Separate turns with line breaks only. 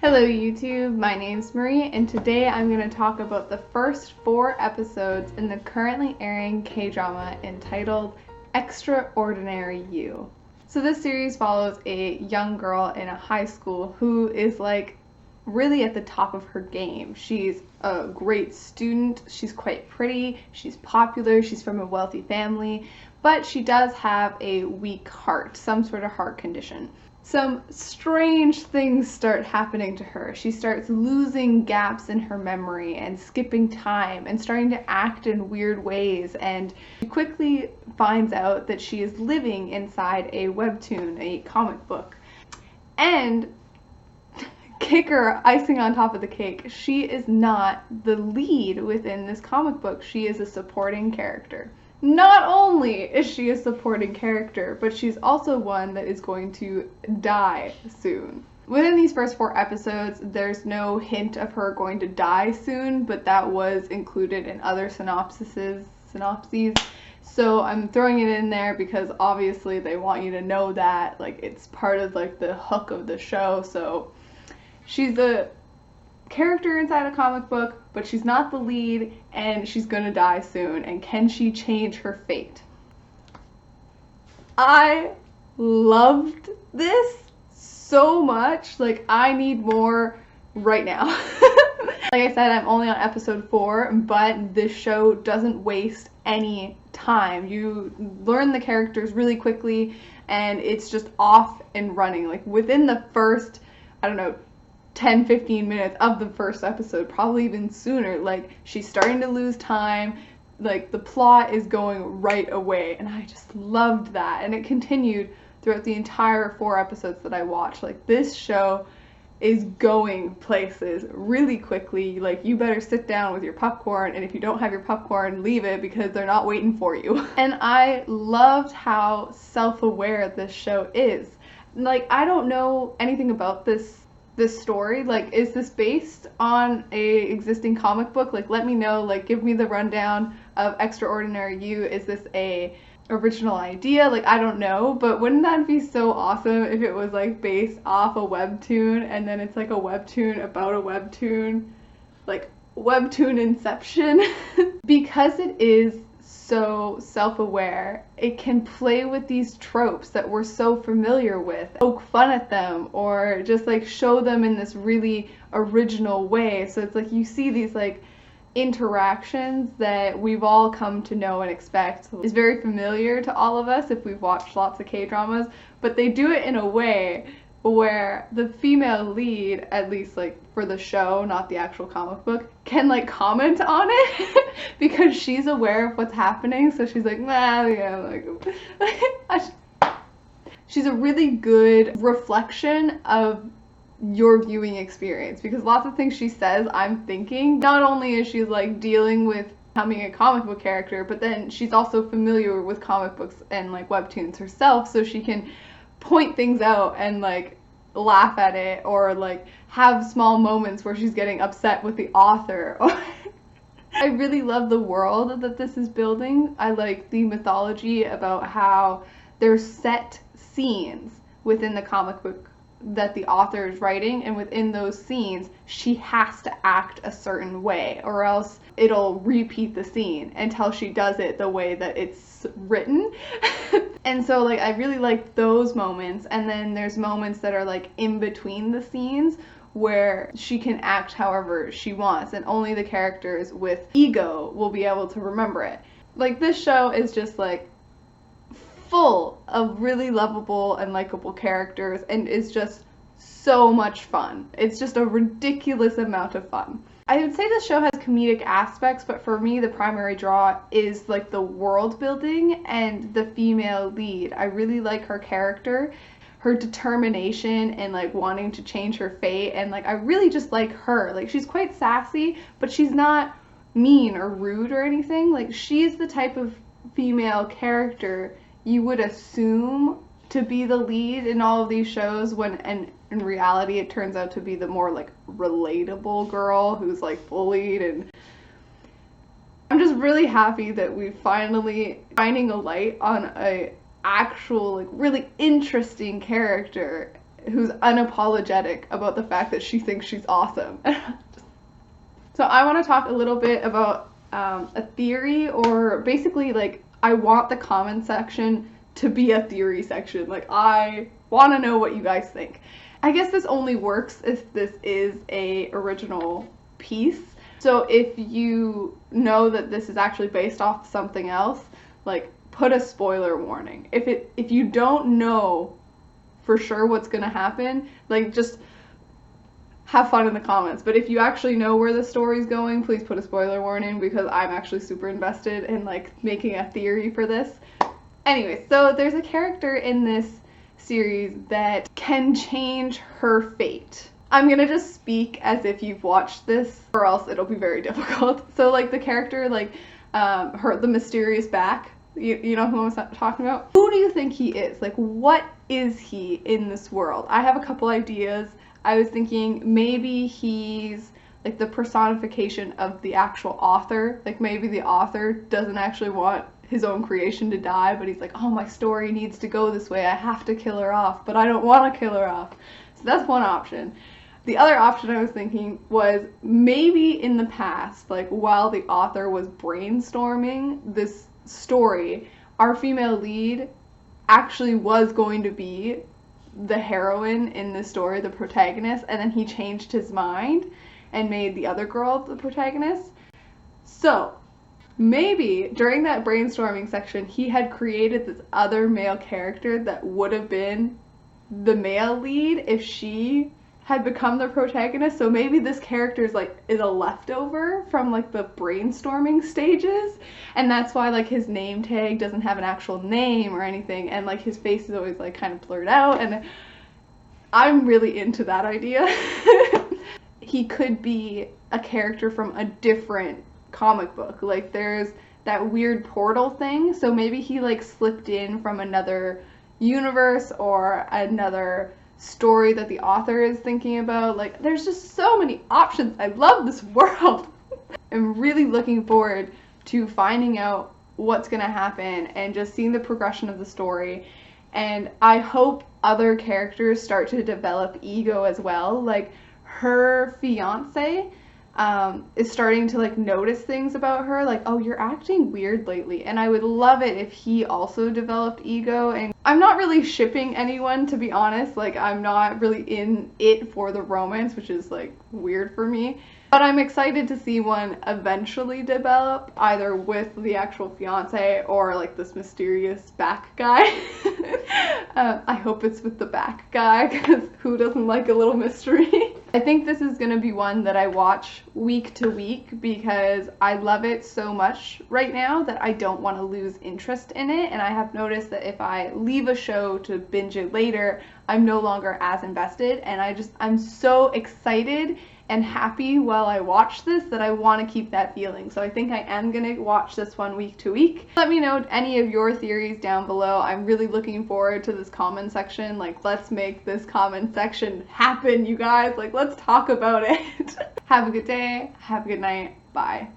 Hello YouTube, my name's Marie and today I'm going to talk about the first 4 episodes in the currently airing K-drama entitled Extraordinary You. So this series follows a young girl in a high school who is like really at the top of her game. She's a great student, she's quite pretty, she's popular, she's from a wealthy family, but she does have a weak heart, some sort of heart condition. Some strange things start happening to her. She starts losing gaps in her memory and skipping time and starting to act in weird ways, and she quickly finds out that she is living inside a webtoon, a comic book. And kicker, icing on top of the cake, she is not the lead within this comic book. She is a supporting character. Not only is she a supporting character, but she's also one that is going to die soon. Within these first 4 episodes, there's no hint of her going to die soon, but that was included in other synopses. So I'm throwing it in there because obviously they want you to know that, like, it's part of like the hook of the show. So she's a character inside a comic book, but she's not the lead, and she's gonna die soon. And can she change her fate? I loved this so much. Like, I need more right now. Like I said, I'm only on episode 4, but this show doesn't waste any time. You learn the characters really quickly, and it's just off and running. Like, within the first, I don't know, 10-15 minutes of the first episode, probably even sooner, like, she's starting to lose time, like, the plot is going right away, and I just loved that. And it continued throughout the entire 4 episodes that I watched. Like, this show is going places really quickly. Like, you better sit down with your popcorn, and if you don't have your popcorn, leave it, because they're not waiting for you. And I loved how self-aware this show is. Like, I don't know anything about this story. Like, is this based on a existing comic book? Like, let me know. Like, give me the rundown of Extraordinary You. Is this a original idea? Like, I don't know, but wouldn't that be so awesome if it was like based off a webtoon, and then it's like a webtoon about a webtoon, like webtoon inception? Because it is so self-aware, it can play with these tropes that we're so familiar with, poke fun at them, or just like show them in this really original way. So it's like you see these like interactions that we've all come to know and expect. Is very familiar to all of us if we've watched lots of K-dramas, but they do it in a way where the female lead, at least like for the show, not the actual comic book, can like comment on it because she's aware of what's happening. So she's like, nah, yeah, like she's a really good reflection of your viewing experience, because lots of things she says, I'm thinking, not only is she like dealing with becoming a comic book character, but then she's also familiar with comic books and like webtoons herself, so she can point things out and like laugh at it, or like have small moments where she's getting upset with the author. I really love the world that this is building. I like the mythology about how there's set scenes within the comic book that the author is writing, and within those scenes she has to act a certain way, or else it'll repeat the scene until she does it the way that it's written. And so like I really like those moments, and then there's moments that are like in between the scenes where she can act however she wants, and only the characters with ego will be able to remember it. Like, this show is just like full of really lovable and likable characters, and is just so much fun. It's just a ridiculous amount of fun. I would say this show has comedic aspects, but for me the primary draw is like the world building and the female lead. I really like her character, her determination, and like wanting to change her fate, and like I really just like her. Like, she's quite sassy, but she's not mean or rude or anything. Like, she's the type of female character you would assume to be the lead in all of these shows, when in reality it turns out to be the more like relatable girl who's like bullied. And I'm just really happy that we're finally shining a light on a actual like really interesting character who's unapologetic about the fact that she thinks she's awesome. So I want to talk a little bit about a theory, or basically like I want the comment section to be a theory section. Like I want to know what you guys think. I guess this only works if this is a original piece. So if you know that this is actually based off something else, like put a spoiler warning. If you don't know for sure what's gonna happen, like just have fun in the comments. But if you actually know where the story's going, please put a spoiler warning, because I'm actually super invested in like making a theory for this. Anyway, so there's a character in this series that can change her fate. I'm gonna just speak as if you've watched this, or else it'll be very difficult. So like the character, like the mysterious back, you know who I'm talking about? Who do you think he is? Like what is he in this world? I have a couple ideas. I was thinking maybe he's like the personification of the actual author. Like maybe the author doesn't actually want his own creation to die, but he's like, oh, my story needs to go this way. I have to kill her off, but I don't want to kill her off. So that's one option. The other option I was thinking was maybe in the past, like while the author was brainstorming this story, our female lead actually was going to be the heroine in the story, the protagonist, and then he changed his mind and made the other girl the protagonist. So maybe during that brainstorming section, he had created this other male character that would have been the male lead if she had become the protagonist. So maybe this character is a leftover from like the brainstorming stages, and that's why like his name tag doesn't have an actual name or anything, and like his face is always like kind of blurred out, and I'm really into that idea. He could be a character from a different comic book. Like there's that weird portal thing, so maybe he like slipped in from another universe or another story that the author is thinking about. Like there's just so many options. I love this world. I'm really looking forward to finding out what's gonna happen and just seeing the progression of the story, and I hope other characters start to develop ego as well. Like her fiance is starting to like notice things about her, like, oh, you're acting weird lately, and I would love it if he also developed ego. And I'm not really shipping anyone, to be honest. Like I'm not really in it for the romance, which is like weird for me, but I'm excited to see one eventually develop, either with the actual fiance or like this mysterious back guy. I hope it's with the back guy, because who doesn't like a little mystery? I think this is going to be one that I watch week to week, because I love it so much right now that I don't want to lose interest in it. And I have noticed that if I leave a show to binge it later, I'm no longer as invested, and I'm so excited and happy while I watch this that I want to keep that feeling. So I think I am going to watch this one week to week. Let me know any of your theories down below. I'm really looking forward to this comment section. Like, let's make this comment section happen, you guys. Like, let's talk about it. Have a good day. Have a good night. Bye.